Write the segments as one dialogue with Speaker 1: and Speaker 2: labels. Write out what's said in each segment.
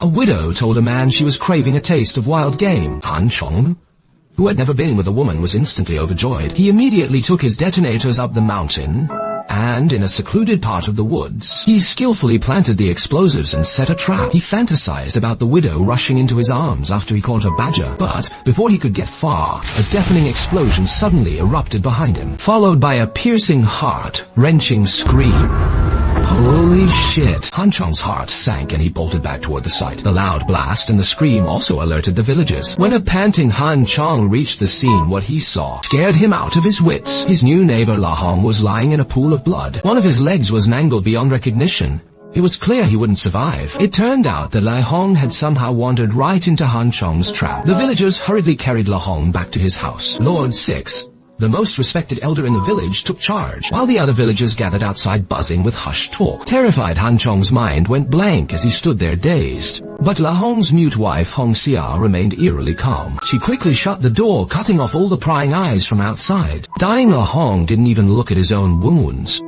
Speaker 1: A widow told a man she was craving a taste of wild game. Han Chong, who had never been with a woman, was instantly overjoyed. He immediately took his detonators up the mountain, and in a secluded part of the woods, he skillfully planted the explosives and set a trap. He fantasized about the widow rushing into his arms after he caught a badger, but before he could get far, a deafening explosion suddenly erupted behind him, followed by a piercing, heart-wrenching scream. Holy shit! Han Chong's heart sank and he bolted back toward the site. The loud blast and the scream also alerted the villagers. When a panting Han Chong reached the scene, what he saw scared him out of his wits. His new neighbor La Hong was lying in a pool of blood. One of his legs was mangled beyond recognition. It was clear he wouldn't survive. It turned out that La Hong had somehow wandered right into Han Chong's trap. The villagers hurriedly carried La Hong back to his house. Lord 6, the most respected elder in the village, took charge, while the other villagers gathered outside buzzing with hushed talk. Terrified, Han Chong's mind went blank as he stood there dazed. But La Hong's mute wife, Hong Xia, remained eerily calm. She quickly shut the door, cutting off all the prying eyes from outside. Dying La Hong didn't even look at his own wounds.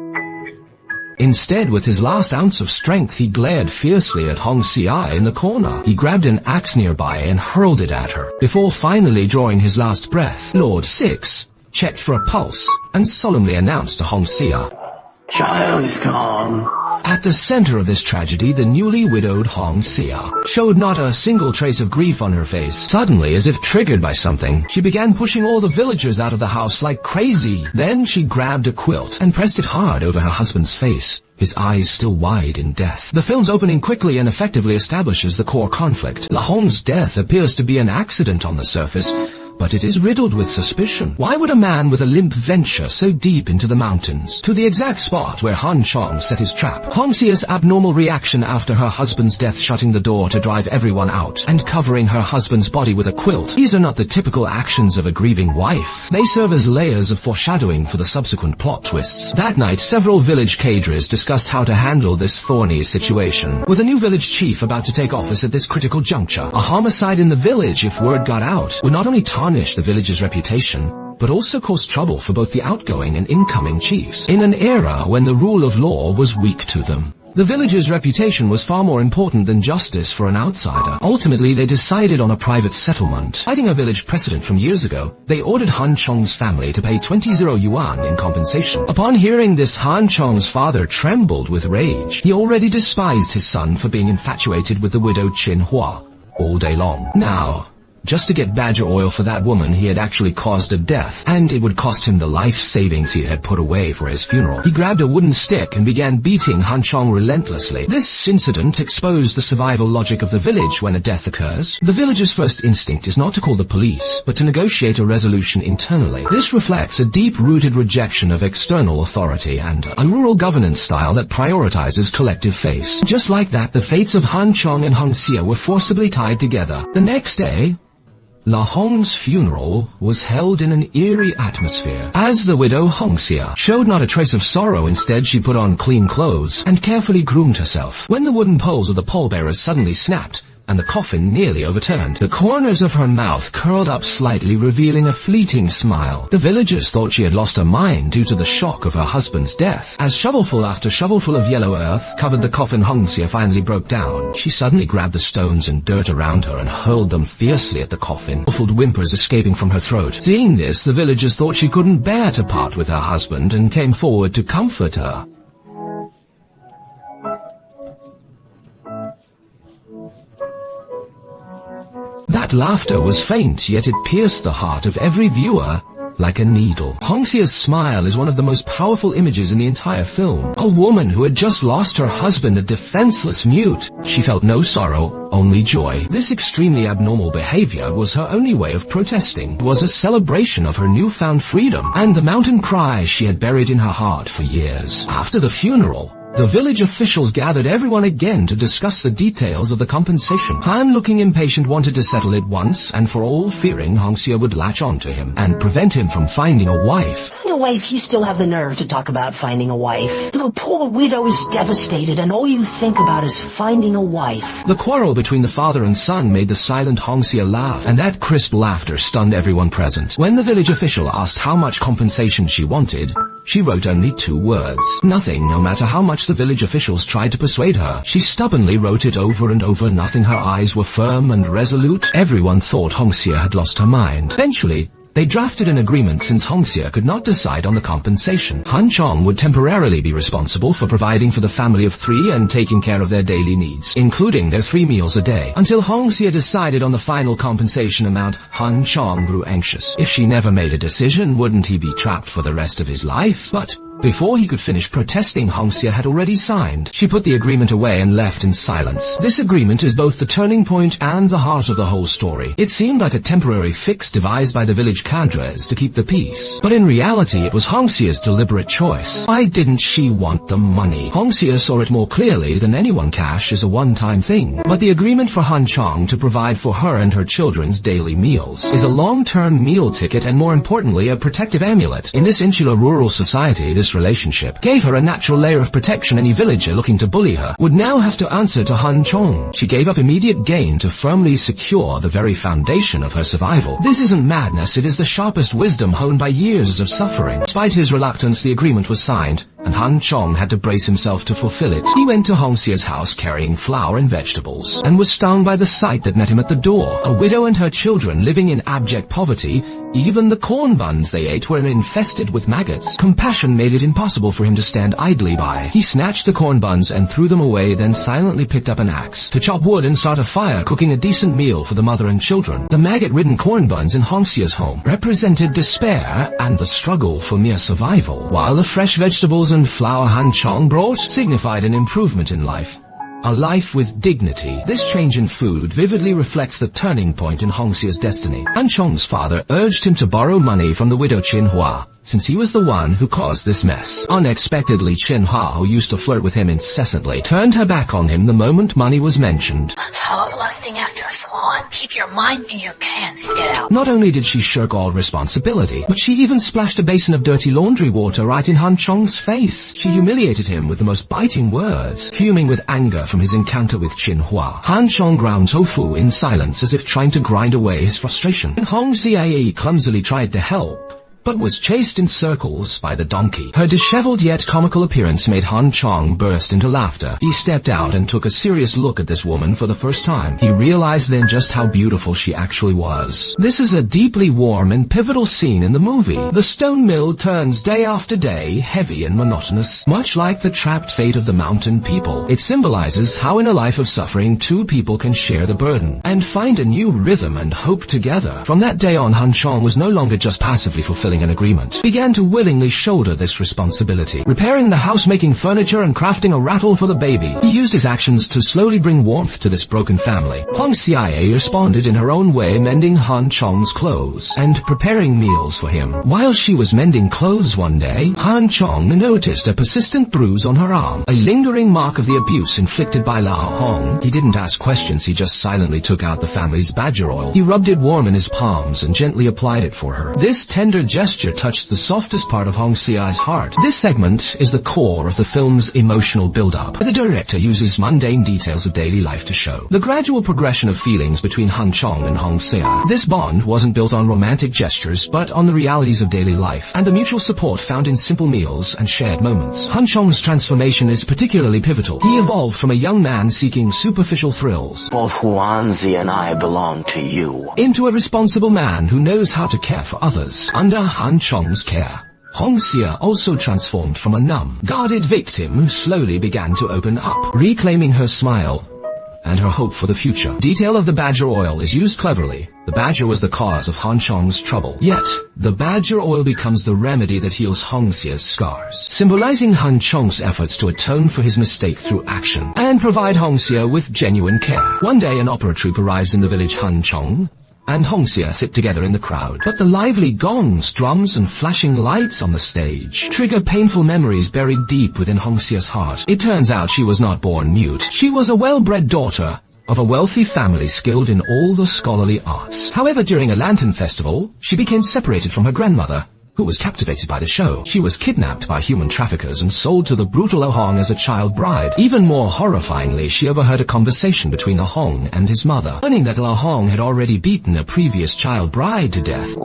Speaker 1: Instead, with his last ounce of strength, he glared fiercely at Hong Xia in the corner. He grabbed an axe nearby and hurled it at her, before finally drawing his last breath. Lord 6 checked for a pulse and solemnly announced to Hong Xia, "Child is gone." At the center of this tragedy, the newly widowed Hong Xia showed not a single trace of grief on her face. Suddenly, as if triggered by something, she began pushing all the villagers out of the house like crazy. Then she grabbed a quilt and pressed it hard over her husband's face, his eyes still wide in death. The film's opening quickly and effectively establishes the core conflict. La Hong's death appears to be an accident on the surface, but it is riddled with suspicion. Why would a man with a limp venture so deep into the mountains, to the exact spot where Han Chong set his trap? Hong Xia's abnormal reaction after her husband's death, shutting the door to drive everyone out, and covering her husband's body with a quilt. These are not the typical actions of a grieving wife. They serve as layers of foreshadowing for the subsequent plot twists. That night, several village cadres discussed how to handle this thorny situation. With a new village chief about to take office at this critical juncture, a homicide in the village, if word got out, would not only tarnish the village's reputation, but also cause trouble for both the outgoing and incoming chiefs, in an era when the rule of law was weak to them. The village's reputation was far more important than justice for an outsider. Ultimately, they decided on a private settlement. Citing a village precedent from years ago, they ordered Han Chong's family to pay 20 yuan in compensation. Upon hearing this, Han Chong's father trembled with rage. He already despised his son for being infatuated with the widow Qin Hua all day long. Now, just to get badger oil for that woman, he had actually caused a death, and it would cost him the life savings he had put away for his funeral. He grabbed a wooden stick and began beating Han Chong relentlessly. This incident exposed the survival logic of the village when a death occurs. The village's first instinct is not to call the police, but to negotiate a resolution internally. This reflects a deep-rooted rejection of external authority and a rural governance style that prioritizes collective face. Just like that, the fates of Han Chong and Hong Xia were forcibly tied together. The next day, La Hong's funeral was held in an eerie atmosphere. As the widow, Hong Xia showed not a trace of sorrow. Instead, she put on clean clothes and carefully groomed herself. When the wooden poles of the pallbearers suddenly snapped and the coffin nearly overturned, the corners of her mouth curled up slightly, revealing a fleeting smile. The villagers thought she had lost her mind due to the shock of her husband's death. As shovelful after shovelful of yellow earth covered the coffin, Hong Xia finally broke down. She suddenly grabbed the stones and dirt around her and hurled them fiercely at the coffin, muffled whimpers escaping from her throat. Seeing this, the villagers thought she couldn't bear to part with her husband and came forward to comfort her. That laughter was faint, yet it pierced the heart of every viewer like a needle. Hong Xia's smile is one of the most powerful images in the entire film. A woman who had just lost her husband, a defenseless mute. She felt no sorrow, only joy. This extremely abnormal behavior was her only way of protesting. It was a celebration of her newfound freedom and the mountain cries she had buried in her heart for years. After the funeral, the village officials gathered everyone again to discuss the details of the compensation. Han, looking impatient, wanted to settle it once and for all, fearing Hong Xia would latch on to him and prevent him from finding a wife.
Speaker 2: Finding a wife? You still have the nerve to talk about finding a wife. The poor widow is devastated and all you think about is finding a wife.
Speaker 1: The quarrel between the father and son made the silent Hong Xia laugh, and that crisp laughter stunned everyone present. When the village official asked how much compensation she wanted, She wrote only 2 words. Nothing, no matter how much the village officials tried to persuade her. She stubbornly wrote it over and over. Nothing. Her eyes were firm and resolute. Everyone thought Hongxie had lost her mind. Eventually, they drafted an agreement since Hongxie could not decide on the compensation. Han Chong would temporarily be responsible for providing for the family of 3 and taking care of their daily needs, including their 3 meals a day. Until Hongxie decided on the final compensation amount, Han Chong grew anxious. If she never made a decision, wouldn't he be trapped for the rest of his life? But before he could finish protesting, Hongxie had already signed. She put the agreement away and left in silence. This agreement is both the turning point and the heart of the whole story. It seemed like a temporary fix devised by the village cadres to keep the peace. But in reality, it was Hongxie's deliberate choice. Why didn't she want the money? Hongxie saw it more clearly than anyone. Cash is a one-time thing. But the agreement for Han Chong to provide for her and her children's daily meals is a long-term meal ticket and, more importantly, a protective amulet. In this insular rural society, this relationship gave her a natural layer of protection. Any villager looking to bully her would now have to answer to Han Chong. She gave up immediate gain to firmly secure the very foundation of her survival. This isn't madness, it is the sharpest wisdom honed by years of suffering. Despite his reluctance, the agreement was signed, and Han Chong had to brace himself to fulfill it. He went to Hongxie's house carrying flour and vegetables, and was stung by the sight that met him at the door. A widow and her children living in abject poverty. Even the corn buns they ate were infested with maggots. Compassion made it impossible for him to stand idly by. He snatched the corn buns and threw them away, then silently picked up an axe to chop wood and start a fire, cooking a decent meal for the mother and children. The maggot-ridden corn buns in Hongxie's home represented despair and the struggle for mere survival, while the fresh vegetables and flour Han Chong brought signified an improvement in life. A life with dignity. This change in food vividly reflects the turning point in Hongxie's destiny. Han Chong's father urged him to borrow money from the widow Qinhua, since he was the one who caused this mess. Unexpectedly, Qinhua, who used to flirt with him incessantly, turned her back on him the moment money was mentioned.
Speaker 3: Stop lusting after a swan. Keep your mind in your pants. Get out.
Speaker 1: Not only did she shirk all responsibility, but she even splashed a basin of dirty laundry water right in Han Chong's face. She humiliated him with the most biting words. Fuming with anger from his encounter with Qinhua, Han Chong ground tofu in silence as if trying to grind away his frustration. Hongxie clumsily tried to help, but was chased in circles by the donkey. Her disheveled yet comical appearance made Han Chong burst into laughter. He stepped out and took a serious look at this woman for the first time. He realized then just how beautiful she actually was. This is a deeply warm and pivotal scene in the movie. The stone mill turns day after day, heavy and monotonous, much like the trapped fate of the mountain people. It symbolizes how in a life of suffering, 2 people can share the burden and find a new rhythm and hope together. From that day on, Han Chong was no longer just passively fulfilling an agreement. Began to willingly shoulder this responsibility, repairing the house, making furniture, and crafting a rattle for the baby. He used his actions to slowly bring warmth to this broken family. Hongxie responded in her own way, mending Han Chong's clothes and preparing meals for him. While she was mending clothes one day, Han Chong noticed a persistent bruise on her arm, a lingering mark of the abuse inflicted by Lao Hong. He didn't ask questions, he just silently took out the family's badger oil. He rubbed it warm in his palms and gently applied it for her. This tender gesture touched the softest part of Hongxie's heart. This segment is the core of the film's emotional build-up. The director uses mundane details of daily life to show the gradual progression of feelings between Han Chong and Hongxie. This bond wasn't built on romantic gestures, but on the realities of daily life and the mutual support found in simple meals and shared moments. Han Chong's transformation is particularly pivotal. He evolved from a young man seeking superficial thrills,
Speaker 4: both Huanzi and I belong to you,
Speaker 1: into a responsible man who knows how to care for others. Under Han Chong's care, Hongxie also transformed from a numb, guarded victim who slowly began to open up, reclaiming her smile and her hope for the future. Detail of the badger oil is used cleverly. The badger was the cause of Han Chong's trouble. Yet, the badger oil becomes the remedy that heals Hongxie's scars, symbolizing Han Chong's efforts to atone for his mistake through action and provide Hongxie with genuine care. One day, an opera troupe arrives in the village. Han Chong and Hongxie sit together in the crowd, but the lively gongs, drums, and flashing lights on the stage trigger painful memories buried deep within Hongxie's heart. It turns out she was not born mute. She was a well-bred daughter of a wealthy family skilled in all the scholarly arts. However, during a lantern festival, she became separated from her grandmother, who was captivated by the show. She was kidnapped by human traffickers and sold to the brutal Ahong as a child bride. Even more horrifyingly, she overheard a conversation between Ahong and his mother. Learning that Ahong had already beaten a previous child bride to death.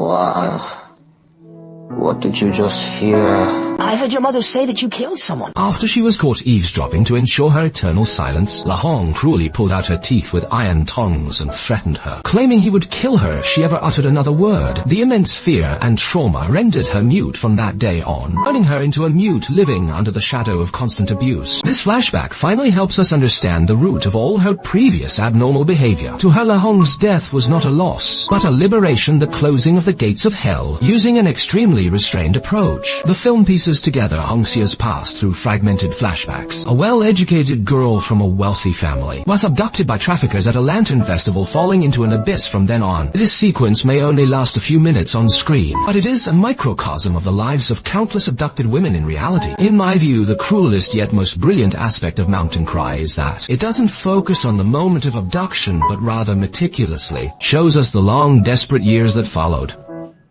Speaker 4: What did you just hear?
Speaker 2: I heard your mother say that you killed someone.
Speaker 1: After she was caught eavesdropping to ensure her eternal silence, La Hong cruelly pulled out her teeth with iron tongs and threatened her, claiming he would kill her if she ever uttered another word. The immense fear and trauma rendered her mute from that day on, turning her into a mute living under the shadow of constant abuse. This flashback finally helps us understand the root of all her previous abnormal behavior. To her, La Hong's death was not a loss, but a liberation, the closing of the gates of hell, using an extremely restrained approach. The film pieces together Hongxia's past through fragmented flashbacks. A well-educated girl from a wealthy family was abducted by traffickers at a lantern festival, falling into an abyss from then on. This sequence may only last a few minutes on screen, but it is a microcosm of the lives of countless abducted women in reality. In my view, the cruelest yet most brilliant aspect of Mountain Cry is that it doesn't focus on the moment of abduction, but rather meticulously shows us the long, desperate years that followed,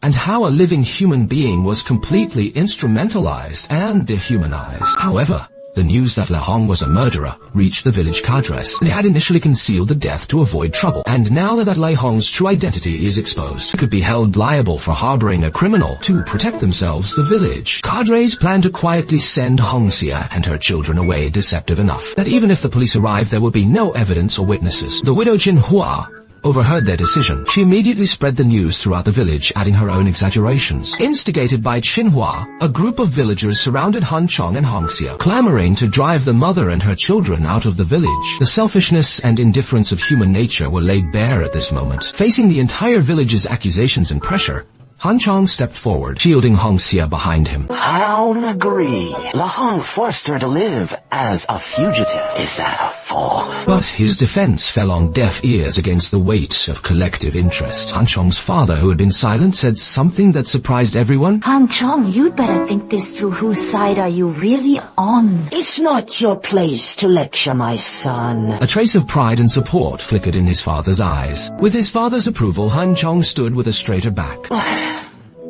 Speaker 1: and how a living human being was completely instrumentalized and dehumanized. However, the news that La Hong was a murderer reached the village cadres. They had initially concealed the death to avoid trouble, and now that La Hong's true identity is exposed, they could be held liable for harboring a criminal. To protect themselves, the village cadres plan to quietly send Hongxia and her children away, deceptive enough that even if the police arrive, there will be no evidence or witnesses. The widow Qinhua overheard their decision. She immediately spread the news throughout the village, adding her own exaggerations. Instigated by Qinhua, a group of villagers surrounded Han Chong and Hongxia, clamoring to drive the mother and her children out of the village. The selfishness and indifference of human nature were laid bare at this moment. Facing the entire village's accusations and pressure, Han Chong stepped forward, shielding Hongxia behind him.
Speaker 4: I don't agree. La Hong forced her to live as a fugitive. Is that a fall?
Speaker 1: But his defense fell on deaf ears against the weight of collective interest. Han Chong's father, who had been silent, said something that surprised everyone.
Speaker 5: Han Chong, you'd better think this through. Whose side are you really on?
Speaker 2: It's not your place to lecture my son.
Speaker 1: A trace of pride and support flickered in his father's eyes. With his father's approval, Han Chong stood with a straighter back.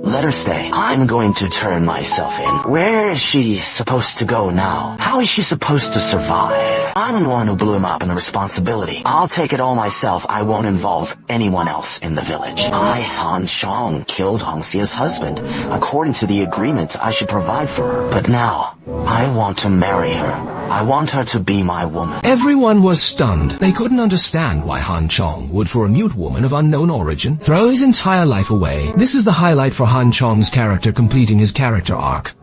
Speaker 4: Let her stay. I'm going to turn myself in. Where is she supposed to go now? How is she supposed to survive? I'm the one who blew him up, and the responsibility, I'll take it all myself. I won't involve anyone else in the village. I, Han Chong, killed Hongxia's husband. According to the agreement, I should provide for her. But now, I want to marry her. I want her to be my woman.
Speaker 1: Everyone was stunned. They couldn't understand why Han Chong would, for a mute woman of unknown origin, throw his entire life away. This is the highlight for Han Chong's character completing his character arc.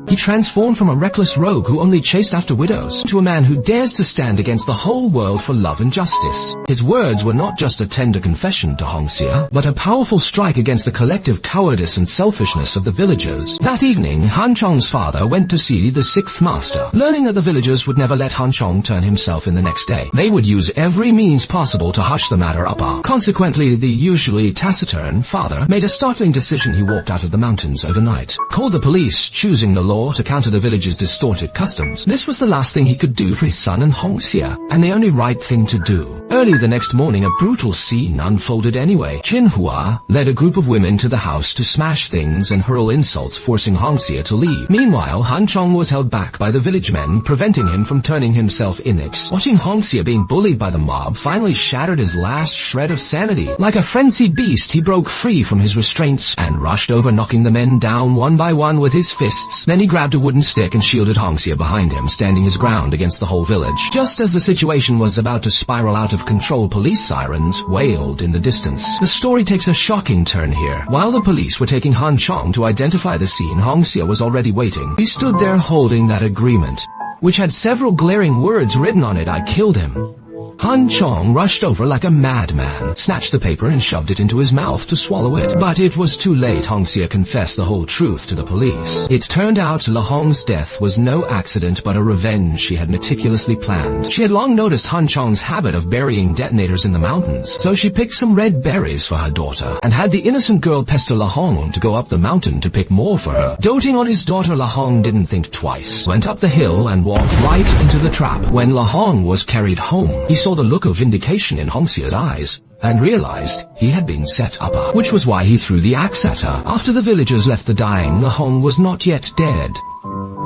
Speaker 1: He transformed from a reckless rogue who only chased after widows to a man who dares to stand against the whole world for love and justice. His words were not just a tender confession to Hongxia, but a powerful strike against the collective cowardice and selfishness of the villagers. That evening, Han Chong's father went to see the sixth master. Learning that the villagers would never let Han Chong turn himself in the next day, they would use every means possible to hush the matter up. Consequently, the usually taciturn father made a startling decision. He walked out of the mountains overnight, called the police, choosing the law to counter the village's distorted customs. This was the last thing he could do for his son and Hongxia, and the only right thing to do. Early the next morning, a brutal scene unfolded anyway. Qinhua led a group of women to the house to smash things and hurl insults, forcing Hongxia to leave. Meanwhile, Han Chong was held back by the village men, preventing him from turning himself in. Watching Hongxia being bullied by the mob finally shattered his last shred of sanity. Like a frenzied beast, he broke free from his restraints and rushed over, knocking the men down one by one with his fists. Then he grabbed a wooden stick and shielded Hongxia behind him, standing his ground against the whole village. Just as the situation was about to spiral out of control, police sirens wailed in the distance. The story takes a shocking turn here. While the police were taking Han Chong to identify the scene, Hongxia was already waiting. He stood there holding that agreement, which had several glaring words written on it. I killed him. Han Chong rushed over like a madman, snatched the paper and shoved it into his mouth to swallow it. But it was too late. Hongxia confessed the whole truth to the police. It turned out La Hong's death was no accident, but a revenge she had meticulously planned. She had long noticed Han Chong's habit of burying detonators in the mountains, so she picked some red berries for her daughter, and had the innocent girl pester La Hong to go up the mountain to pick more for her. Doting on his daughter, La Hong didn't think twice, went up the hill and walked right into the trap. When La Hong was carried home, he saw the look of vindication in Hongxia's eyes and realized he had been set up, which was why he threw the axe at her. After the villagers left the dying, La Hong was not yet dead.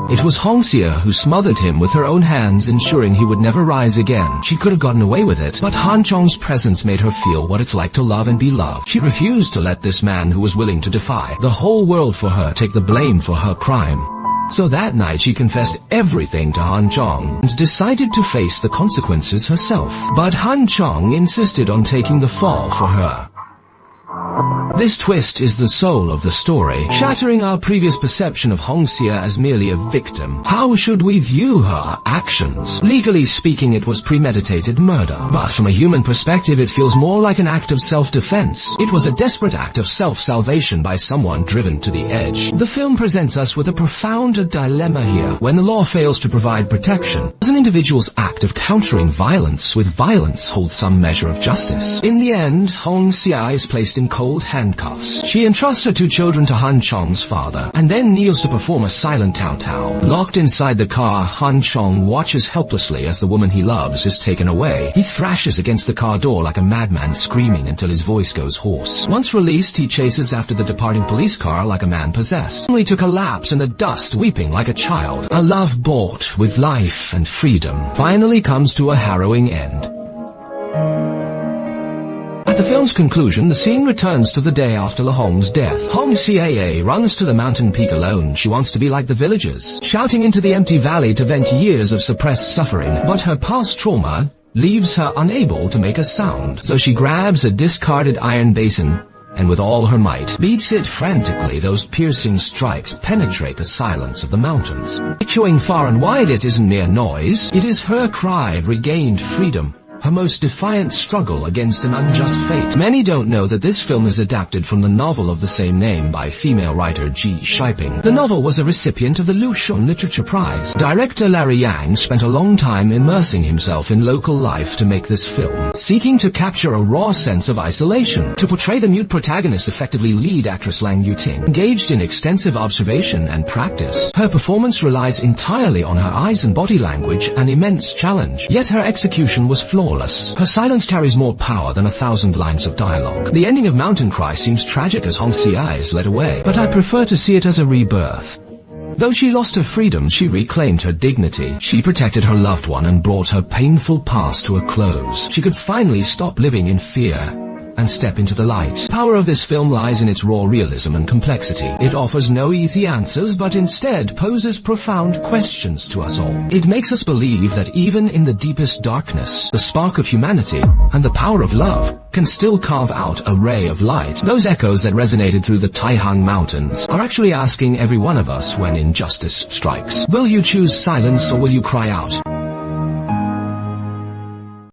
Speaker 1: It was Hongxia who smothered him with her own hands, ensuring he would never rise again. She could have gotten away with it, but Han Chong's presence made her feel what it's like to love and be loved. She refused to let this man who was willing to defy the whole world for her take the blame for her crime. So that night she confessed everything to Han Chong and decided to face the consequences herself. But Han Chong insisted on taking the fall for her. This twist is the soul of the story, shattering our previous perception of Hong Xia as merely a victim. How should we view her actions? Legally speaking, it was premeditated murder, but from a human perspective it feels more like an act of self-defense. It was a desperate act of self-salvation by someone driven to the edge. The film presents us with a profound dilemma here. When the law fails to provide protection, does an individual's act of countering violence with violence hold some measure of justice? In the end, Hong Xia is placed in cold handcuffs. She entrusts her 2 children to Han Chong's father, and then kneels to perform a silent kowtow. Locked inside the car, Han Chong watches helplessly as the woman he loves is taken away. He thrashes against the car door like a madman, screaming until his voice goes hoarse. Once released, he chases after the departing police car like a man possessed, only to collapse in the dust, weeping like a child. A love bought with life and freedom finally comes to a harrowing end. At the film's conclusion, the scene returns to the day after La Hong's death. Hong Xia runs to the mountain peak alone. She wants to be like the villagers, shouting into the empty valley to vent years of suppressed suffering. But her past trauma leaves her unable to make a sound. So she grabs a discarded iron basin and with all her might beats it frantically. Those piercing strikes penetrate the silence of the mountains. Echoing far and wide, it isn't mere noise. It is her cry of regained freedom, her most defiant struggle against an unjust fate. Many don't know that this film is adapted from the novel of the same name by female writer Ji Shiping. The novel was a recipient of the Lu Xun Literature Prize. Director Larry Yang spent a long time immersing himself in local life to make this film, seeking to capture a raw sense of isolation. To portray the mute protagonist effectively, lead actress Lang Yuting engaged in extensive observation and practice. Her performance relies entirely on her eyes and body language, an immense challenge. Yet her execution was flawless. Her silence carries more power than 1,000 lines of dialogue. The ending of Mountain Cry seems tragic as Hong Xia is led away, but I prefer to see it as a rebirth. Though she lost her freedom, she reclaimed her dignity. She protected her loved one and brought her painful past to a close. She could finally stop living in fear and step into the light. The power of this film lies in its raw realism and complexity. It offers no easy answers, but instead poses profound questions to us all. It makes us believe that even in the deepest darkness, the spark of humanity and the power of love can still carve out a ray of light. Those echoes that resonated through the Taihang Mountains are actually asking every one of us when injustice strikes. Will you choose silence or will you cry out?